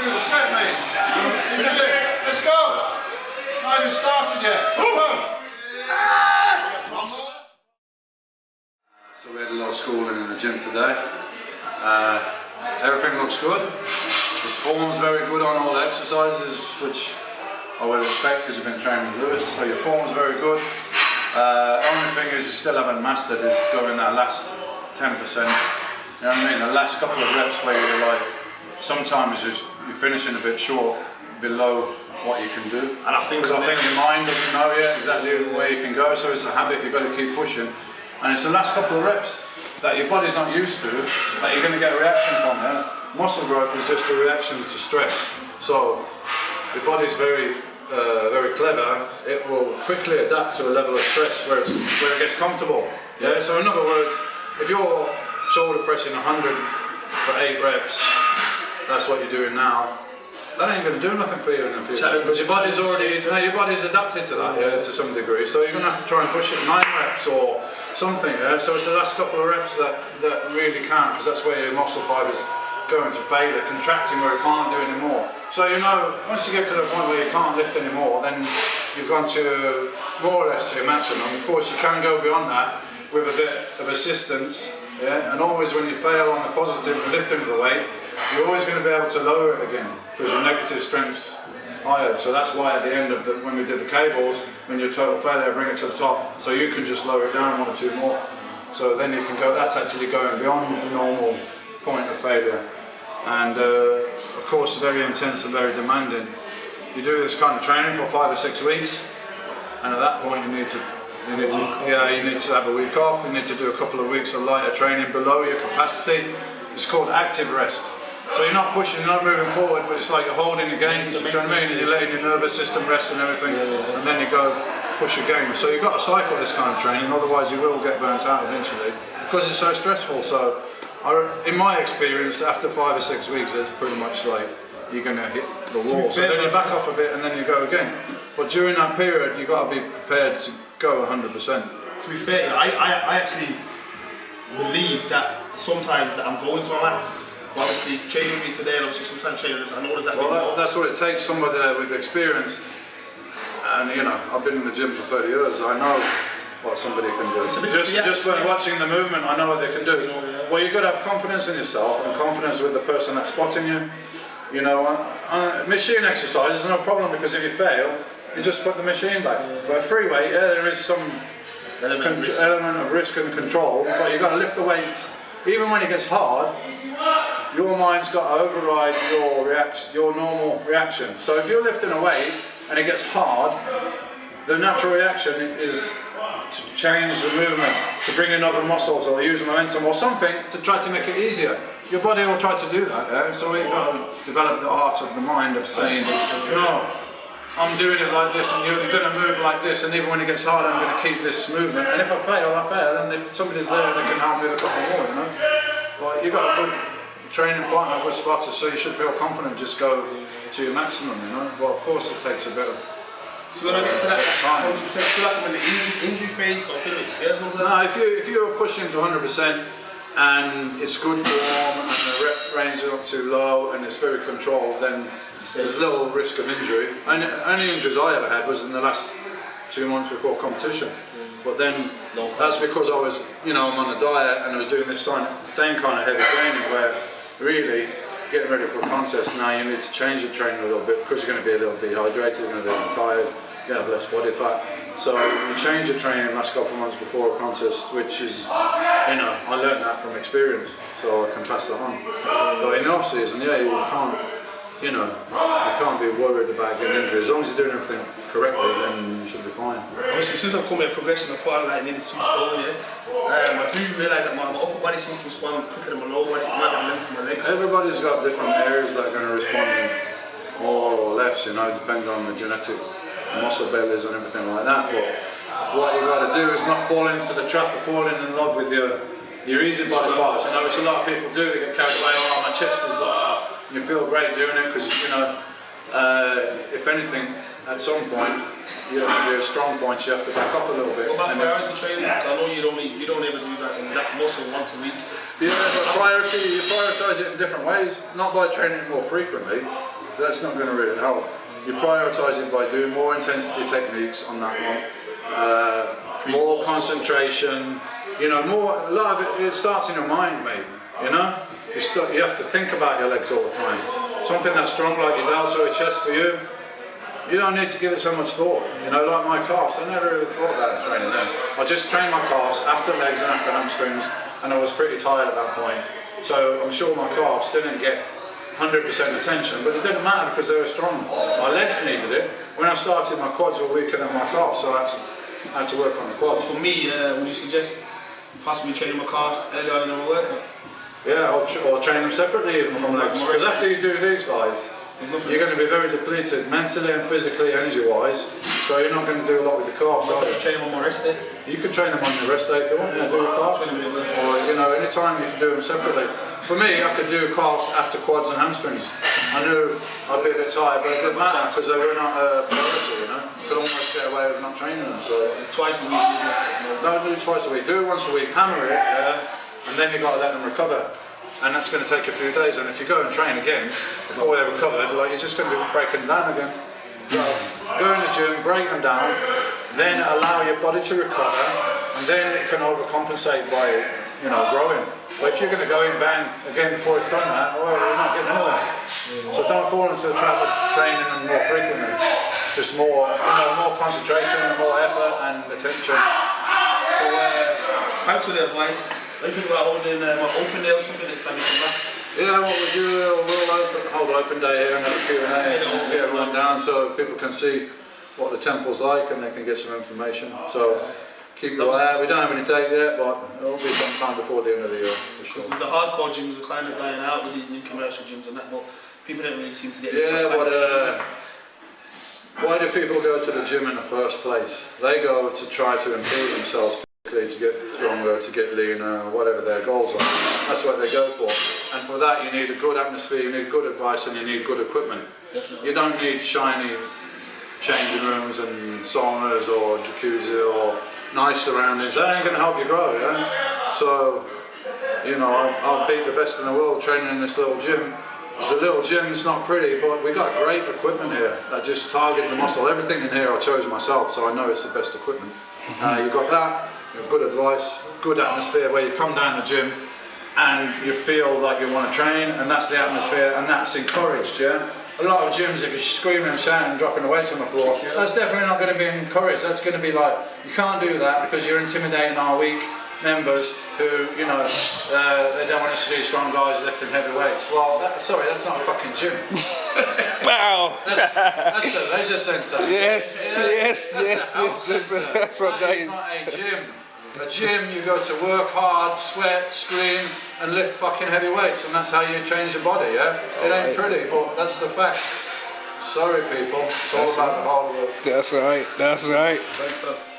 through the set, mate. Finish it. Let's go. Not even started yet. Go. So we had a lot of schooling in the gym today. Everything looks good. His form's very good on all the exercises, which I would expect because you've been training with Lewis. So your form's very good. Only thing is you still haven't mastered is going that last 10%. You know what I mean? The last couple of reps where you're like, sometimes you're finishing a bit short, below what you can do. And I think your mind doesn't know yet exactly where you can go, so it's a habit you've got to keep pushing. And it's the last couple of reps that your body's not used to that you're going to get a reaction from. Yeah? Muscle growth is just a reaction to stress. So your body's very clever. It will quickly adapt to a level of stress where it gets comfortable. Yeah. So in other words, if you're shoulder pressing 100 for 8 reps, that's what you're doing now. That ain't going to do nothing for you in the future because your body's adapted to that, yeah, to some degree. So you're going to have to try and push it 9 reps or something. Yeah. So it's the last couple of reps that really count, because that's where your muscle fibers go into failure, contracting where it can't do anymore. So you know, once you get to the point where you can't lift anymore, then you've gone to more or less to your maximum. Of course, you can go beyond that with a bit of assistance. Yeah. And always when you fail on the positive and lifting of the weight, you're always going to be able to lower it again because your negative strength's higher. So that's why at the end of when we did the cables, when you're total failure, bring it to the top. So you can just lower it down 1 or 2 more. So then you can go, that's actually going beyond the normal point of failure. And of course, very intense and very demanding. You do this kind of training for 5 or 6 weeks, and at that point you need to have a week off. You need to do a couple of weeks of lighter training below your capacity. It's called active rest. So you're not pushing, you're not moving forward, but it's like you're holding the gains, you know what I mean? And you're letting your nervous system rest and everything, and then you go push again. So you've got to cycle this kind of training, otherwise you will get burnt out eventually, because it's so stressful. So in my experience, after 5 or 6 weeks, it's pretty much like you're going to hit the wall. So then you back off a bit and then you go again. But during that period, you've got to be prepared to go 100%. To be fair, I actually believe that sometimes that I'm going to my max. Obviously, training me today, obviously sometimes training, I know there's that big more. That's what it takes, somebody with experience. And you know, I've been in the gym for 30 years, I know what somebody can do. Just when watching the movement, I know what they can do. Well, you've got to have confidence in yourself and confidence with the person that's spotting you. You know, machine exercise is no problem, because if you fail, you just put the machine back. But free weight, yeah, there is some element of risk and control, but you've got to lift the weights. Even when it gets hard, your mind's got to override your normal reaction. So if you're lifting a weight and it gets hard, the natural reaction is to change the movement, to bring in other muscles or use momentum or something to try to make it easier. Your body will try to do that, yeah? So you've got to develop the art of the mind of saying, no, I'm doing it like this, and you're going to move like this, and even when it gets hard, I'm going to keep this movement. And if I fail, I fail, and if somebody's there, they can help me with a couple more, you know? But you've got a good training partner, a good spotter, so you should feel confident, just go to your maximum, you know? But of course, it takes a bit of so when I get to that 100%, feel like I'm in the injury phase, or feel a bit scared or something? No, if you're pushing to 100%, and it's good form, and the rep range is not too low, and it's very controlled, then there's little risk of injury. And only injuries I ever had was in the last 2 months before competition. But then that's because I was, you know, I'm on a diet and I was doing this same kind of heavy training where really getting ready for a contest, now you need to change your training a little bit because you're going to be a little dehydrated, you're going to be tired, you're going to have less body fat. So you change your training the last couple of months before a contest, which is, you know, I learned that from experience, so I can pass that on. But in the off season, yeah, you can't. You know, you can't be worried about getting injured. As long as you're doing everything correctly, then you should be fine. Obviously, as soon as I've come in progression, I'm quite like nearly 2 stone, yeah. I do realise that my upper body seems to respond quicker than my lower body, it might be the length of my legs. Everybody's got different areas that are going to respond more or less, you know, depending on the genetic muscle bellies and everything like that. But what you've got to do is not fall into the trap of falling in love with your easy body parts. You know, which a lot of people do. They get carried away, oh, my chest is you feel great doing it because, you know, if anything, at some point, your strong points, you have to back off a little bit. What about priority training? I know you don't ever do that in that muscle once a week. Yeah, but you prioritise it in different ways, not by training more frequently, that's not going to really help. You prioritise it by doing more intensity techniques on that one, more concentration, you know, a lot of it starts in your mind, mate, you know? You have to think about your legs all the time. Something that's strong like your delts or your chest for you, you don't need to give it so much thought. You know, like my calves, I never really thought about training them. I just trained my calves after legs and after hamstrings, and I was pretty tired at that point. So I'm sure my calves didn't get 100% attention, but it didn't matter because they were strong. My legs needed it. When I started, my quads were weaker than my calves, so I had to work on the quads. For me, would you suggest possibly training my calves early on in the workout? Yeah, or train them separately even from legs. Because after you do these guys, you're going to be very depleted mentally and physically, energy-wise. So you're not going to do a lot with the calves. So just train them on my rest day? You can train them on your rest day if you want. Yeah, do your calves. Or you know, any time you can do them separately. For me, I could do calves after quads and hamstrings. I knew I'd be a bit tired, but it didn't matter because they were not a priority. You know, could almost get away with not training them. So twice a week. Don't do it twice a week. Do it once a week. Hammer it. And then you've got to let them recover. And that's going to take a few days, and if you go and train again before they're recovered, like you're just going to be breaking them down again. So go in the gym, break them down, then allow your body to recover, and then it can overcompensate by, you know, growing. But if you're going to go in bang again before it's done that, well, you're not getting anywhere. So don't fall into the trap of training them more frequently. Just more, you know, more concentration, more effort and attention. So thanks for the advice. I think about holding my open day or something next time you come back. Yeah, what we do, we'll hold open day here and have a Q&A and get everyone down so people can see what the temple's like and they can get some information. So keep your eye out. We don't have any date yet, but it'll be sometime before the end of the year for sure. The hardcore gyms are kind of dying out with these new commercial gyms and that, but people don't really seem to get why do people go to the gym in the first place? They go to try to improve themselves, to get stronger, to get leaner, whatever their goals are. That's what they go for. And for that you need a good atmosphere, you need good advice and you need good equipment. Definitely. You don't need shiny changing rooms and saunas or jacuzzi or nice surroundings. That ain't going to help you grow, yeah? So, you know, I'll beat the best in the world training in this little gym. It's a little gym, it's not pretty, but we've got great equipment here that just target the muscle. Everything in here I chose myself, so I know it's the best equipment. You've got that. Good advice, good atmosphere where you come down the gym and you feel like you want to train, and that's the atmosphere and that's encouraged, yeah? A lot of gyms, if you're screaming and shouting and dropping the weights on the floor, that's definitely not going to be encouraged. That's going to be like, you can't do that because you're intimidating our weak members who, you know, they don't want to see strong guys lifting heavy weights. Well, sorry, that's not a fucking gym. Wow! That's a leisure centre. Yes, that's what that is. It's not a gym. A gym, you go to work hard, sweat, scream, and lift fucking heavy weights, and that's how you change your body, yeah? It ain't pretty, but that's the facts. Sorry, people. It's all about the hard work. That's right. Thanks,